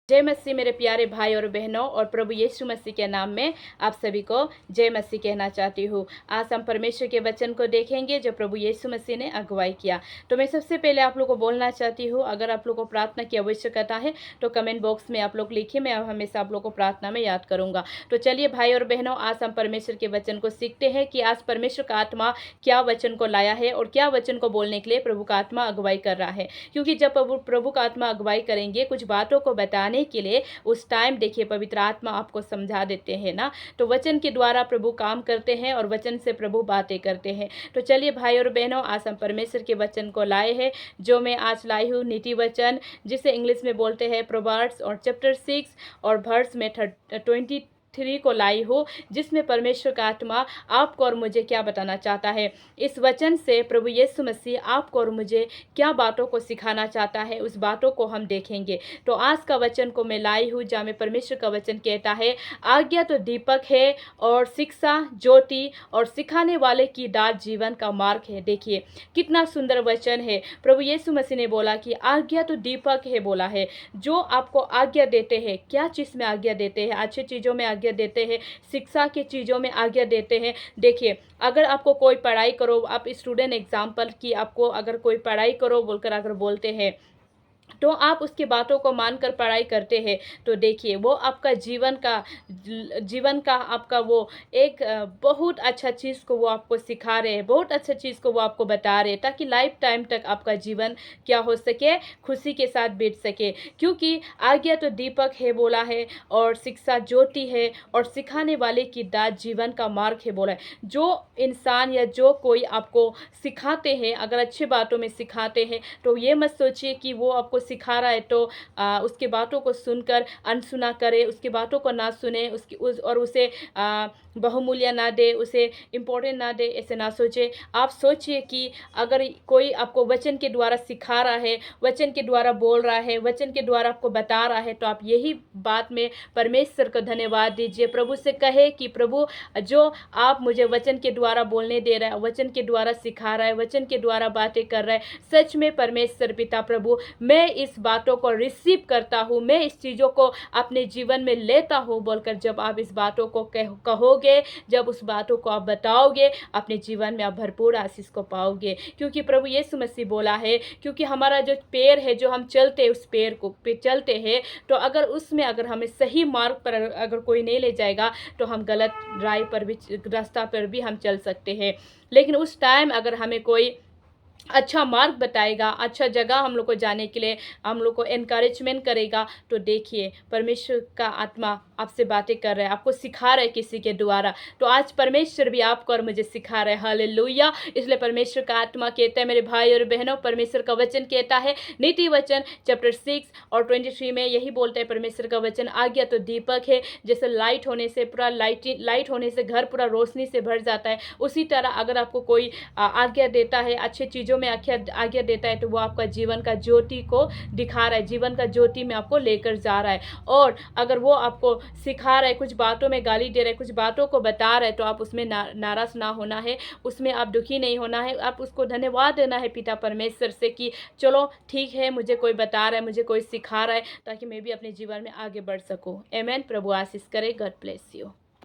जय मसीह मेरे प्यारे भाई और बहनों, और प्रभु यीशु मसीह के नाम में आप सभी को जय मसीह कहना चाहती हूँ। आज हम परमेश्वर के वचन को देखेंगे जो प्रभु यीशु मसीह ने अगुवाई किया। तो मैं सबसे पहले आप लोग को बोलना चाहती हूँ, अगर आप लोग को प्रार्थना की आवश्यकता है तो कमेंट बॉक्स में आप लोग लिखिए, मैं हमेशा आप लोग को प्रार्थना में याद करूँगा। तो चलिए भाई और बहनों, आज हम परमेश्वर के वचन को सीखते हैं कि आज परमेश्वर का आत्मा क्या वचन को लाया है और क्या वचन को बोलने के लिए प्रभु का आत्मा अगुवाई कर रहा है। क्योंकि जब प्रभु का आत्मा अगुवाई करेंगे कुछ बातों को बताने के लिए, उस टाइम देखिए पवित्र आत्मा आपको समझा देते हैं ना। तो वचन के द्वारा प्रभु काम करते हैं और वचन से प्रभु बातें करते हैं। तो चलिए भाई और बहनों, आज हम परमेश्वर के वचन को लाए हैं, जो मैं आज लाई हूँ नीति वचन, जिसे इंग्लिश में बोलते हैं प्रोवर्ब्स, और चैप्टर 6 और वर्स में 23 को लाई हूँ, जिसमें परमेश्वर का आत्मा आपको और मुझे क्या बताना चाहता है। इस वचन से प्रभु यीशु मसीह आपको और मुझे क्या बातों को सिखाना चाहता है, उस बातों को हम देखेंगे। तो आज का वचन को मैं लाई हूँ, जहाँ में परमेश्वर का वचन कहता है, आज्ञा तो दीपक है और शिक्षा ज्योति, और सिखाने वाले की डांट जीवन का मार्ग है। देखिए कितना सुंदर वचन है। प्रभु यीशु मसीह ने बोला कि आज्ञा तो दीपक है, बोला है, जो आपको आज्ञा देते हैं। क्या चीज़ में आज्ञा देते हैं? अच्छी चीज़ों में आज्ञा देते हैं, शिक्षा की चीज़ों में आज्ञा देते हैं। देखिए अगर आपको कोई पढ़ाई करो, आप स्टूडेंट एग्जाम्पल की, आपको अगर कोई पढ़ाई करो बोलकर अगर बोलते हैं तो आप उसकी बातों को मानकर पढ़ाई करते हैं, तो देखिए वो आपका जीवन का आपका वो एक बहुत अच्छा चीज़ को वो आपको सिखा रहे हैं, बहुत अच्छा चीज़ को वो आपको बता रहे हैं, ताकि लाइफ टाइम तक आपका जीवन क्या हो सके, खुशी के साथ बीत सके। क्योंकि आज्ञा तो दीपक है बोला है, और शिक्षा ज्योति है, और सिखाने वाले की डांट जीवन का मार्ग है बोला है। जो इंसान या जो कोई आपको सिखाते हैं, अगर अच्छी बातों में सिखाते हैं, तो ये मत सोचिए कि वो आपको सिखा रहा है तो उसके बातों को सुनकर अनसुना करे, उसकी बातों को ना सुने, और उसे बहुमूल्य ना दे, उसे इम्पोर्टेंट ना दे, ऐसे ना सोचे। आप सोचिए कि अगर कोई आपको वचन के द्वारा सिखा रहा है, वचन के द्वारा बोल रहा है, वचन के द्वारा आपको बता रहा है, तो आप यही बात में परमेश्वर को धन्यवाद दीजिए। प्रभु से कहे कि प्रभु, जो आप मुझे वचन के द्वारा बोलने दे रहा है, वचन के द्वारा सिखा रहा है, वचन के द्वारा बातें कर रहा है, सच में परमेश्वर पिता प्रभु, मैं इस बातों को रिसीव करता हूँ, मैं इस चीज़ों को अपने जीवन में लेता हूँ बोलकर जब आप इस बातों को कहोगे, जब उस बातों को आप बताओगे, अपने जीवन में आप भरपूर आशीष को पाओगे। क्योंकि प्रभु यीशु मसीह बोला है, क्योंकि हमारा जो पैर है, जो हम चलते हैं, उस पैर को पे चलते हैं, तो अगर उसमें अगर हमें सही मार्ग पर अगर कोई नहीं ले जाएगा, तो हम गलत रास्ता पर भी हम चल सकते हैं। लेकिन उस टाइम अगर हमें कोई अच्छा मार्ग बताएगा, अच्छा जगह हम लोग को जाने के लिए हम लोग को एनकरेजमेंट करेगा, तो देखिए परमेश्वर का आत्मा आपसे बातें कर रहा है, आपको सिखा रहा है किसी के द्वारा। तो आज परमेश्वर भी आपको और मुझे सिखा रहा है। हालेलुया। इसलिए परमेश्वर का आत्मा कहता है, मेरे भाई और बहनों, परमेश्वर का वचन कहता है, नीति वचन चैप्टर 6 और 23 में यही बोलता है परमेश्वर का वचन, आज्ञा तो दीपक है, जैसे लाइट होने से पूरा लाइट होने से घर पूरा रोशनी से भर जाता है, उसी तरह अगर आपको कोई आज्ञा देता है, अच्छी चीज़ों में आज्ञा देता है, तो वो आपका जीवन का ज्योति को दिखा रहा है, जीवन का ज्योति में आपको लेकर जा रहा है। और अगर वो आपको सिखा रहा है, कुछ बातों में गाली दे रहा है, कुछ बातों को बता रहा है, तो आप उसमें नाराज ना होना है, उसमें आप दुखी नहीं होना है, आप उसको धन्यवाद देना है पिता परमेश्वर से कि चलो ठीक है, मुझे कोई बता रहा है, मुझे कोई सिखा रहा है, ताकि मैं भी अपने जीवन में आगे बढ़ सकूं। आमेन। प्रभु आशीष करे। God bless you.